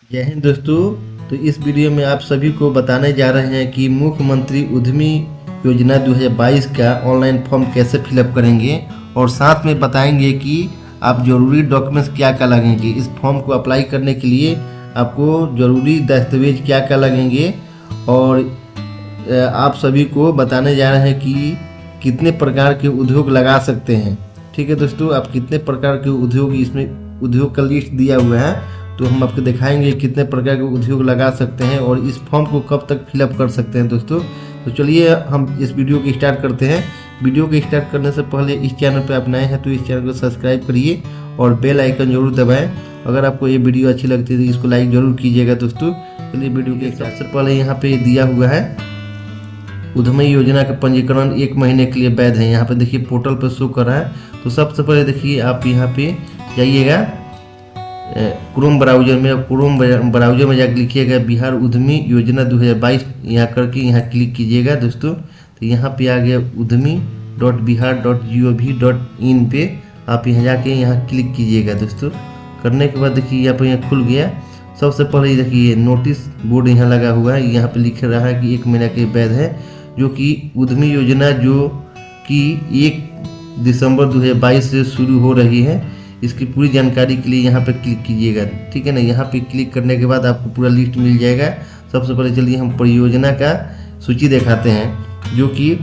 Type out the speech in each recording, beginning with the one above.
जय हिंद दोस्तों। तो इस वीडियो में आप सभी को बताने जा रहे हैं कि मुख्यमंत्री उद्यमी योजना 2022 का ऑनलाइन फॉर्म कैसे फिलअप करेंगे और साथ में बताएंगे कि आप जरूरी डॉक्यूमेंट्स क्या क्या लगेंगे। इस फॉर्म को अप्लाई करने के लिए आपको जरूरी दस्तावेज क्या क्या लगेंगे और आप सभी को बताने जा रहे हैं कि कितने प्रकार के उद्योग लगा सकते हैं। ठीक है दोस्तों, आप कितने प्रकार के उद्योग, इसमें उद्योग का लिस्ट दिया हुआ है तो हम आपको दिखाएंगे कितने प्रकार के उद्योग लगा सकते हैं और इस फॉर्म को कब तक फिलअप कर सकते हैं दोस्तों। तो चलिए हम इस वीडियो को स्टार्ट करते हैं। वीडियो को स्टार्ट करने से पहले इस चैनल पर आप नए हैं तो इस चैनल को सब्सक्राइब करिए और बेल आइकन जरूर दबाएं। अगर आपको ये वीडियो अच्छी लगती है तो इसको लाइक जरूर कीजिएगा दोस्तों। चलिए वीडियो के सबसे पहले यहाँ पे दिया हुआ है उद्यमी योजना का पंजीकरण 1 महीने के लिए वैध है। यहाँ पे देखिए पोर्टल पर शो कर रहा है। तो सबसे पहले देखिए आप यहाँ पे जाइएगा क्रोम ब्राउजर में जाकर लिखिएगा बिहार उद्यमी योजना 2022 यहाँ करके यहाँ क्लिक कीजिएगा दोस्तों। तो यहाँ पे आ गया udemy.bihar.gov.in पे आप यहाँ जाके यहाँ क्लिक कीजिएगा दोस्तों। करने के बाद देखिए यहाँ पर यहाँ खुल गया। सबसे पहले देखिए नोटिस बोर्ड यहाँ लगा हुआ है। यहाँ पे लिख रहा है कि 1 महीना के वैध है, जो कि उद्यमी योजना जो कि 1 दिसंबर 2022 से शुरू हो रही है। इसकी पूरी जानकारी के लिए यहाँ पे क्लिक कीजिएगा, ठीक है ना। यहाँ पे क्लिक करने के बाद आपको पूरा लिस्ट मिल जाएगा। सबसे पहले चलिए हम परियोजना का सूची दिखाते हैं, जो कि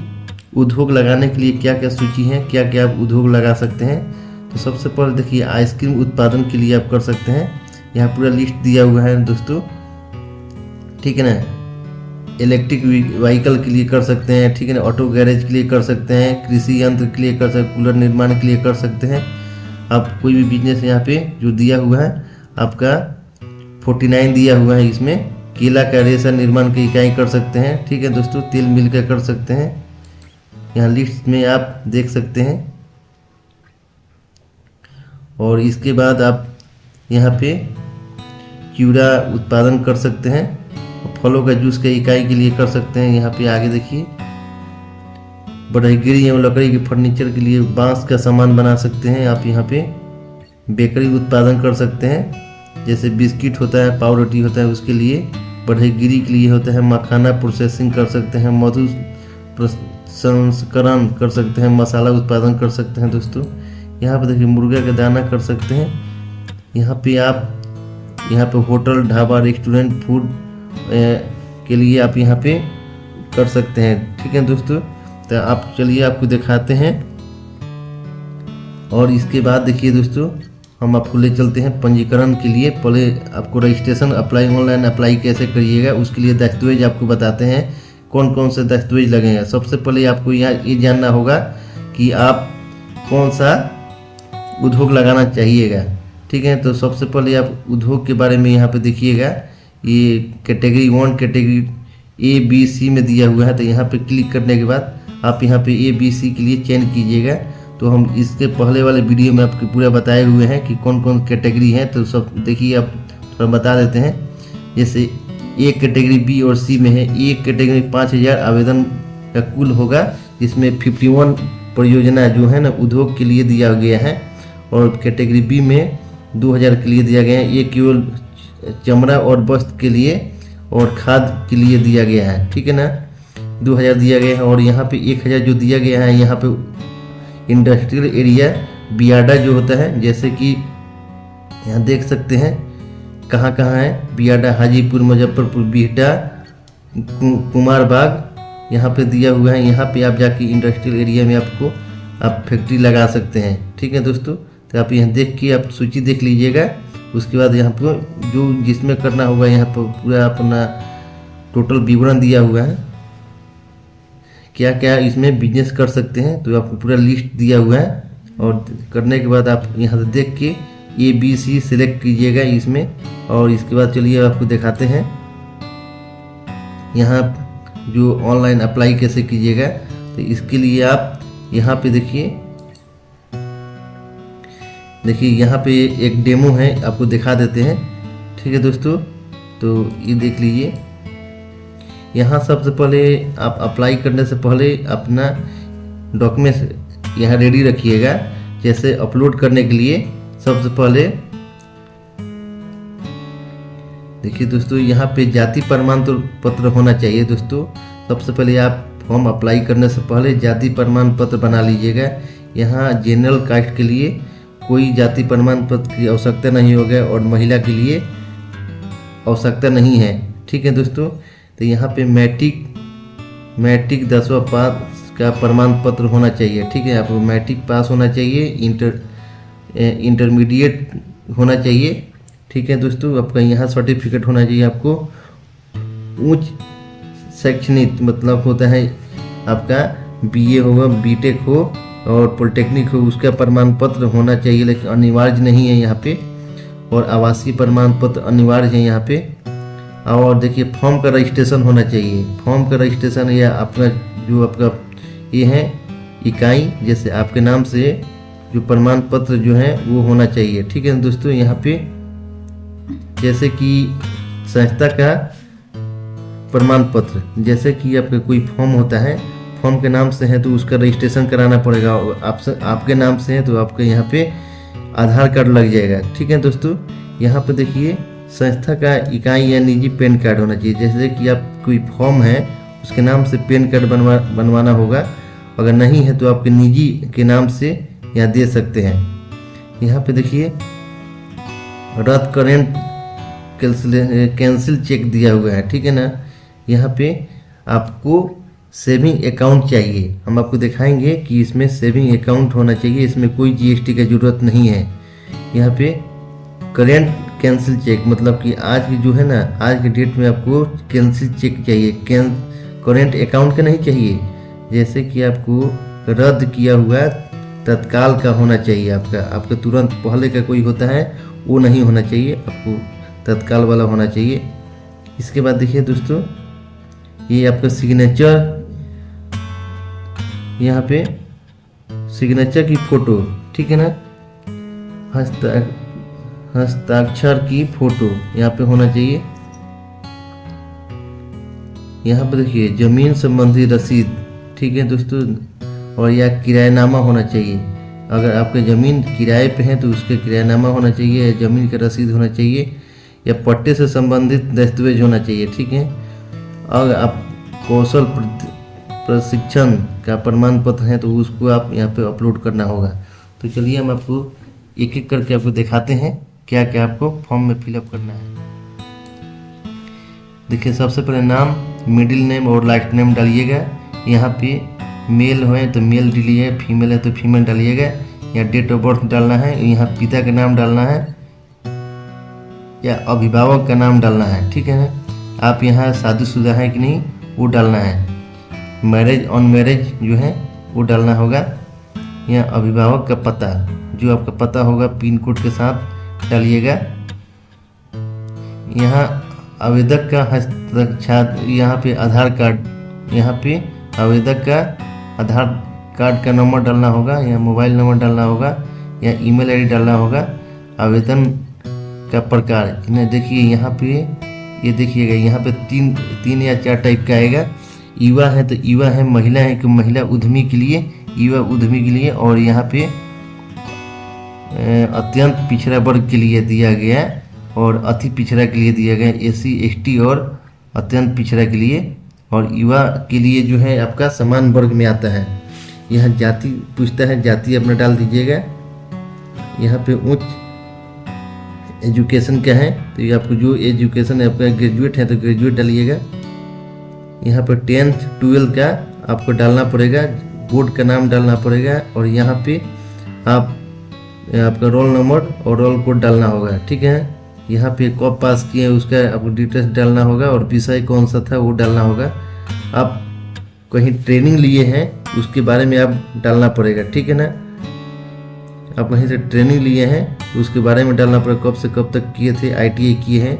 उद्योग लगाने के लिए क्या क्या सूची है, क्या क्या आप उद्योग लगा सकते हैं। तो सबसे पहले देखिए आइसक्रीम उत्पादन के लिए आप कर सकते हैं। यहाँ पूरा लिस्ट दिया हुआ है दोस्तों, ठीक है ना। इलेक्ट्रिक व्हीकल के लिए कर सकते हैं, ठीक है ना। ऑटो गैरेज के लिए कर सकते हैं, कृषि यंत्र के लिए कर सकते हैं, कूलर निर्माण के लिए कर सकते हैं। आप कोई भी बिजनेस यहाँ पे जो दिया हुआ है आपका 49 दिया हुआ है। इसमें केला का रेशा निर्माण की इकाई कर सकते हैं, ठीक है दोस्तों। तेल मिल का कर सकते हैं, यहाँ लिस्ट में आप देख सकते हैं। और इसके बाद आप यहाँ पे चूड़ा उत्पादन कर सकते हैं, फलों का जूस का इकाई के लिए कर सकते हैं। यहाँ पे आगे देखिए बढ़ईगिरी एवं लकड़ी के फर्नीचर के लिए बांस का सामान बना सकते हैं। आप यहाँ पे बेकरी उत्पादन कर सकते हैं, जैसे बिस्किट होता है, पाव रोटी होता है, उसके लिए बढ़ईगिरी के लिए होता है। मखाना प्रोसेसिंग कर सकते हैं, मधु प्रसंस्करण कर सकते हैं, मसाला उत्पादन कर सकते हैं दोस्तों। यहाँ पे देखिए मुर्गा का दाना कर सकते हैं। यहाँ पे आप होटल, ढाबा, रेस्टोरेंट, फूड के लिए आप यहाँ पे कर सकते हैं, ठीक है दोस्तों। तो आप चलिए आपको दिखाते हैं। और इसके बाद देखिए दोस्तों हम आपको ले चलते हैं पंजीकरण के लिए। पहले आपको रजिस्ट्रेशन ऑनलाइन अप्लाई कैसे करिएगा उसके लिए दस्तावेज आपको बताते हैं कौन कौन से दस्तावेज लगेंगे। सबसे पहले आपको यहाँ ये जानना होगा कि आप कौन सा उद्योग लगाना चाहिएगा, ठीक है। तो सबसे पहले आप उद्योग के बारे में यहाँ पे देखिएगा। ये कैटेगरी 1 कैटेगरी ABC में दिया हुआ है। तो यहाँ पे क्लिक करने के बाद आप यहाँ पे ABC के लिए चयन कीजिएगा। तो हम इसके पहले वाले वीडियो में आपको पूरा बताए हुए हैं कि कौन कौन कैटेगरी है। तो सब देखिए आप थोड़ा बता देते हैं। जैसे एक कैटेगरी B और C में है। एक कैटेगरी 5000 आवेदन का कुल होगा, जिसमें 51 परियोजना जो है ना उद्योग के लिए दिया गया है। और कैटेगरी B में 2000 के लिए दिया गया है। ये केवल चमड़ा और वस्त्र के लिए और खाद के लिए दिया गया है, ठीक है ना। 2000 दिया गया है। और यहाँ पे 1000 जो दिया गया है, यहाँ पे इंडस्ट्रियल एरिया बियाडा जो होता है, जैसे कि यहाँ देख सकते हैं कहाँ कहाँ है बियाडा, हाजीपुर, मुजफ्फरपुर, बिहटा, कुमारबाग यहाँ पे दिया हुआ है। यहाँ पे आप जाके इंडस्ट्रियल एरिया में आप फैक्ट्री लगा सकते हैं, ठीक है दोस्तों। तो आप यहाँ देख के आप सूची देख लीजिएगा। उसके बाद यहाँ पर जो जिसमें करना होगा यहाँ पर पूरा अपना टोटल विवरण दिया हुआ है, क्या क्या इसमें बिजनेस कर सकते हैं। तो आपको पूरा लिस्ट दिया हुआ है। और करने के बाद आप यहाँ से देख के ABC सिलेक्ट कीजिएगा इसमें। और इसके बाद चलिए आपको दिखाते हैं यहाँ जो ऑनलाइन अप्लाई कैसे कीजिएगा। तो इसके लिए आप यहाँ पे देखिए यहाँ पे एक डेमो है, आपको दिखा देते हैं, ठीक है दोस्तों। तो ये देख लीजिए। यहाँ सबसे पहले आप अप्लाई करने से पहले अपना डॉक्यूमेंट्स यहाँ रेडी रखिएगा। जैसे अपलोड करने के लिए सबसे पहले देखिए दोस्तों, यहाँ पे जाति प्रमाण पत्र होना चाहिए दोस्तों। सबसे पहले आप फॉर्म अप्लाई करने से पहले जाति प्रमाण पत्र बना लीजिएगा। यहाँ जनरल कास्ट के लिए कोई जाति प्रमाण पत्र की आवश्यकता नहीं होगा और महिला के लिए आवश्यकता नहीं है। ठीक है दोस्तों, तो यहाँ पे मैट्रिक 10वां पास का प्रमाण पत्र होना चाहिए। ठीक है, आपको मैट्रिक पास होना चाहिए, इंटरमीडिएट होना चाहिए। ठीक है दोस्तों, आपका यहाँ सर्टिफिकेट होना चाहिए। आपको उच्च शैक्षणिक मतलब होता है आपका बीए होगा, बीटेक हो और पॉलिटेक्निक हो, उसका प्रमाण पत्र होना चाहिए, लेकिन अनिवार्य नहीं है यहाँ पे। और आवासीय प्रमाण पत्र अनिवार्य है यहाँ पे। और देखिए, फॉर्म का रजिस्ट्रेशन होना चाहिए। फॉर्म का रजिस्ट्रेशन या अपना जो आपका ये है इकाई, जैसे आपके नाम से जो प्रमाण पत्र जो है वो होना चाहिए। ठीक है दोस्तों, यहाँ पे जैसे कि संस्था का प्रमाण पत्र, जैसे कि आपका कोई फॉर्म होता है, फॉर्म के नाम से है तो उसका रजिस्ट्रेशन कराना पड़ेगा। आपके नाम से है तो आपके यहाँ पे आधार कार्ड लग जाएगा। ठीक है दोस्तों, यहाँ पे देखिए संस्था का इकाई या निजी पैन कार्ड होना चाहिए। जैसे कि आप कोई फॉर्म है उसके नाम से पैन कार्ड बनवाना होगा। अगर नहीं है तो आपके निजी के नाम से यहाँ दे सकते हैं। यहाँ पे देखिए रद्द करेंट कैंसिल चेक दिया हुआ है। ठीक है ना, यहाँ पे आपको सेविंग अकाउंट चाहिए। हम आपको दिखाएंगे कि इसमें सेविंग अकाउंट होना चाहिए, इसमें कोई जीएसटी का जरूरत नहीं है। यहाँ पे करेंट कैंसिल चेक मतलब कि आज की जो है ना, आज के डेट में आपको कैंसिल चेक चाहिए, करेंट अकाउंट का नहीं चाहिए। जैसे कि आपको रद्द किया हुआ तत्काल का होना चाहिए। आपका तुरंत पहले का कोई होता है वो नहीं होना चाहिए, आपको तत्काल वाला होना चाहिए। इसके बाद देखिए दोस्तों, ये आपका सिग्नेचर, यहाँ पे सिग्नेचर की फोटो, ठीक है ना, हस्ताक्षर की फोटो यहाँ पे होना चाहिए। यहाँ पे देखिए जमीन संबंधी रसीद, ठीक है दोस्तों, और यह किराएनामा होना चाहिए। अगर आपके ज़मीन किराए पे है तो उसका किराएनामा होना चाहिए, ज़मीन का रसीद होना चाहिए, या पट्टे से संबंधित दस्तावेज होना चाहिए। ठीक है, अगर आप कौशल प्रशिक्षण का प्रमाण पत्र है तो उसको आप यहाँ पे अपलोड करना होगा। तो चलिए हम आपको एक एक करके आपको दिखाते हैं क्या क्या आपको फॉर्म में फिलअप करना है। देखिए, सबसे पहले नाम, मिडिल नेम और लास्ट नेम डालिएगा। यहाँ पे मेल है तो मेल डालिए, फीमेल है तो फीमेल डालिएगा। यहाँ डेट ऑफ बर्थ डालना है, यहाँ पिता का नाम डालना है या अभिभावक का नाम डालना है। ठीक है ना, आप यहाँ शादीशुदा है कि नहीं वो डालना है। मैरिज ऑन मैरिज जो है वो डालना होगा। यहाँ अभिभावक का पता, जो आपका पता होगा पिन कोड के साथ डालिएगा। यहाँ आवेदक का हस्ताक्षर, यहाँ पे आधार कार्ड, यहाँ पे आवेदक का आधार कार्ड का नंबर डालना होगा, या मोबाइल नंबर डालना होगा, या ईमेल आईडी डालना होगा। आवेदन का प्रकार, इन्हें देखिए यहाँ पे, ये देखिएगा यहाँ पे तीन या चार टाइप का आएगा। युवा है तो युवा है, महिला है कि महिला उद्यमी के लिए, युवा उद्यमी के लिए, और यहाँ पे अत्यंत पिछड़ा वर्ग के लिए दिया गया और अति पिछड़ा के लिए दिया गया, एससी एसटी और अत्यंत पिछड़ा के लिए। और युवा के लिए जो है आपका समान वर्ग में आता है। यहाँ जाति पूछता है, जाति अपना डाल दीजिएगा। यहाँ पे उच्च एजुकेशन क्या है तो ये आपको जो एजुकेशन है आपका ग्रेजुएट है तो ग्रेजुएट डालिएगा। यहाँ पर 10th 12 का आपको डालना पड़ेगा, बोर्ड का नाम डालना पड़ेगा, और यहाँ पे आपका रोल नंबर और रोल कोड डालना होगा। ठीक है, यहाँ पे कब पास किए उसका आपको डिटेल्स डालना होगा, और विषय कौन सा था वो डालना होगा। आप कहीं ट्रेनिंग लिए हैं उसके बारे में आप डालना पड़ेगा। ठीक है ना, आप कहीं से ट्रेनिंग लिए हैं उसके बारे में डालना पड़ेगा, कब से कब तक किए थे, ITI किए हैं,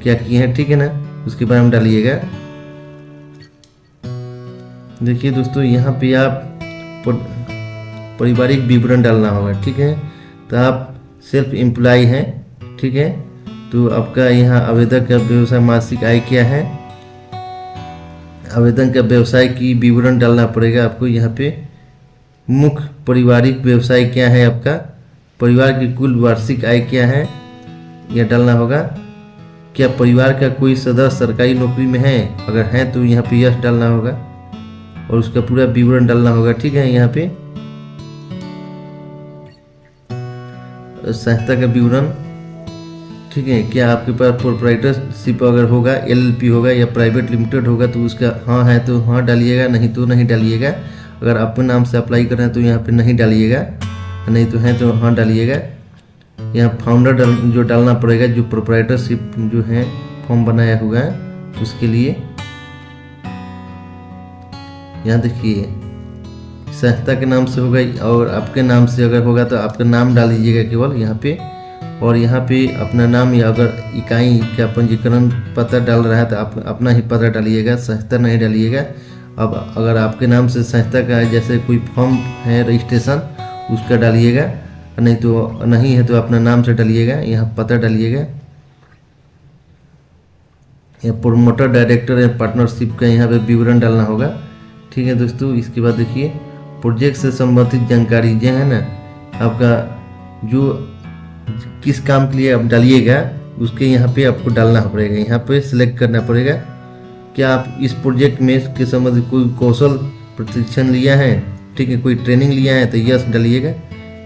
क्या किए हैं। ठीक है ना, उसके बारे में डालिएगा। देखिए दोस्तों, यहाँ पे आप पारिवारिक विवरण डालना होगा। ठीक है, तो आप सेल्फ एम्प्लॉय हैं। ठीक है, तो आपका यहाँ आवेदक का व्यवसाय मासिक आय क्या है, आवेदन का व्यवसाय की विवरण डालना पड़ेगा आपको। यहाँ पे मुख्य पारिवारिक व्यवसाय क्या है आपका, परिवार की कुल वार्षिक आय क्या है यह डालना होगा। क्या परिवार का कोई सदस्य सरकारी नौकरी में है? अगर है तो यहाँ पे यस डालना होगा और उसका पूरा विवरण डालना होगा। ठीक है, यहाँ पे संस्था का विवरण। ठीक है, क्या आपके पास प्रोप्राइटरशिप अगर होगा, LLP होगा या प्राइवेट लिमिटेड होगा तो उसका हाँ है तो हाँ डालिएगा, नहीं तो नहीं डालिएगा। अगर अपने नाम से अप्लाई कर रहे हैं तो यहाँ पे नहीं डालिएगा, नहीं तो है तो हाँ डालिएगा। यहाँ फाउंडर जो डालना पड़ेगा, जो प्रोप्राइटरशिप जो है फॉर्म बनाया हुआ है उसके लिए। यहाँ देखिए संस्था के नाम से होगा और आपके नाम से अगर होगा तो आपका नाम डाल दीजिएगा केवल यहाँ पे। और यहाँ पे अपना नाम या अगर इकाई का पंजीकरण पता डाल रहा है तो आप अपना ही पता डालिएगा, संस्था नहीं डालिएगा। अब अगर आपके नाम से संस्था का जैसे कोई फॉर्म है रजिस्ट्रेशन उसका डालिएगा, नहीं तो नहीं है तो अपना नाम से डालिएगा, यहाँ पता डालिएगा। यहाँ प्रोमोटर, डायरेक्टर या पार्टनरशिप का यहाँ पे विवरण डालना होगा। ठीक है दोस्तों, इसके बाद देखिए प्रोजेक्ट से संबंधित जानकारी जो है ना, आपका जो किस काम के लिए आप डालिएगा उसके यहाँ पे आपको डालना पड़ेगा। यहाँ पे सिलेक्ट करना पड़ेगा क्या आप इस प्रोजेक्ट में के संबंधित कोई कौशल प्रशिक्षण लिया है। ठीक है, कोई ट्रेनिंग लिया है तो यस डालिएगा,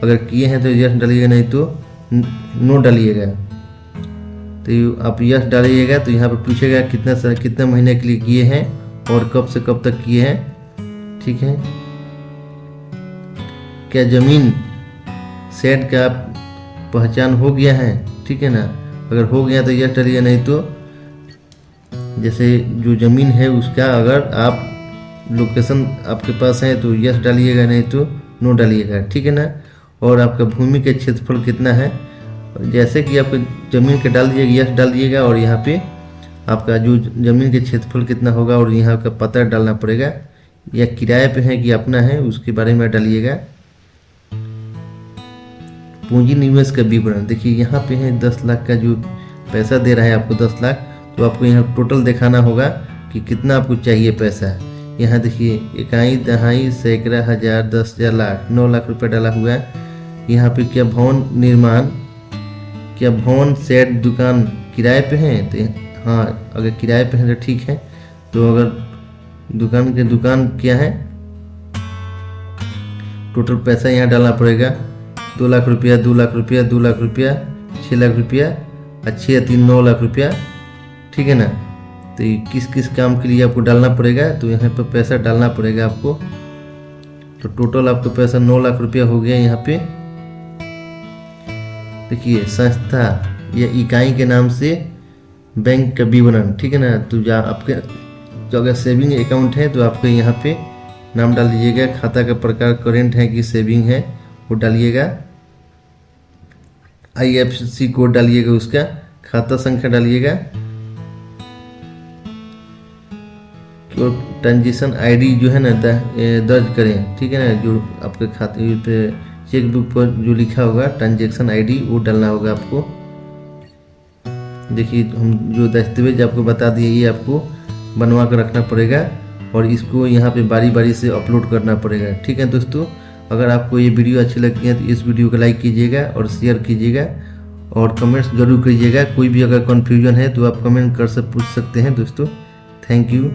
अगर किए हैं तो यस डालिएगा, नहीं तो नो डालिएगा। तो आप यस डालिएगा तो यहाँ पर पूछेगा कितना महीने के लिए किए हैं और कब से कब तक किए हैं। ठीक है, क्या जमीन सेट का पहचान हो गया है। ठीक है ना, अगर हो गया तो यस डालिएगा, नहीं तो जैसे जो ज़मीन है उसका अगर आप लोकेशन आपके पास है तो यस डालिएगा, नहीं तो नो डालिएगा। ठीक है ना, और आपका भूमि का क्षेत्रफल कितना है, जैसे कि आपको ज़मीन का डाल दीजिएगा, यस डाल दीजिएगा और यहाँ पे आपका जो ज़मीन के क्षेत्रफल कितना होगा और यहाँ का पता डालना पड़ेगा, या किराए पे है कि अपना है उसके बारे में डालिएगा। पूंजी निवेश का विवरण देखिए यहाँ पे है 10 लाख का जो पैसा दे रहा है आपको 10 लाख, तो आपको यहाँ टोटल दिखाना होगा कि कितना आपको चाहिए पैसा। यहाँ देखिए इकाई, दहाई, सैकड़ा, हजार, 10,000, लाख, 9 लाख रुपए डाला हुआ है। यहाँ पे क्या भवन निर्माण, क्या भवन सेट दुकान किराए पे है, तो हाँ अगर किराए पे है तो ठीक है। तो अगर दुकान क्या है, टोटल पैसा यहाँ डालना पड़ेगा 2 लाख रुपया, 2 लाख रुपया, 2 लाख रुपया, 6 लाख रुपया, 6 या 3 9 लाख रुपया। ठीक है ना, तो किस किस काम के लिए आपको डालना पड़ेगा, तो यहाँ पर पैसा डालना पड़ेगा आपको। तो टोटल आपका पैसा 9 लाख रुपया हो गया। यहाँ पे देखिए संस्था या इकाई के नाम से बैंक का विवरण। ठीक है ना, तो आपके जो अगर सेविंग अकाउंट है तो आपको यहाँ पे नाम डाल दीजिएगा, खाता का प्रकार करेंट है कि सेविंग है वो डालिएगा, IFSC कोड डालिएगा, उसका खाता संख्या डालिएगा, ट्रांजेक्शन ID जो है ना दर्ज करें। ठीक है ना, जो आपके खाते पे चेकबुक पर जो लिखा होगा ट्रांजेक्शन ID वो डालना होगा आपको। देखिए हम जो दस्तावेज आपको बता दिए ये आपको बनवा कर रखना पड़ेगा और इसको यहाँ पे बारी बारी से अपलोड करना पड़ेगा। ठीक है दोस्तों, अगर आपको ये वीडियो अच्छी लगती है तो इस वीडियो को लाइक कीजिएगा और शेयर कीजिएगा और कमेंट्स जरूर कीजिएगा। कोई भी अगर कन्फ्यूजन है तो आप कमेंट कर से पूछ सकते हैं दोस्तों। Thank you.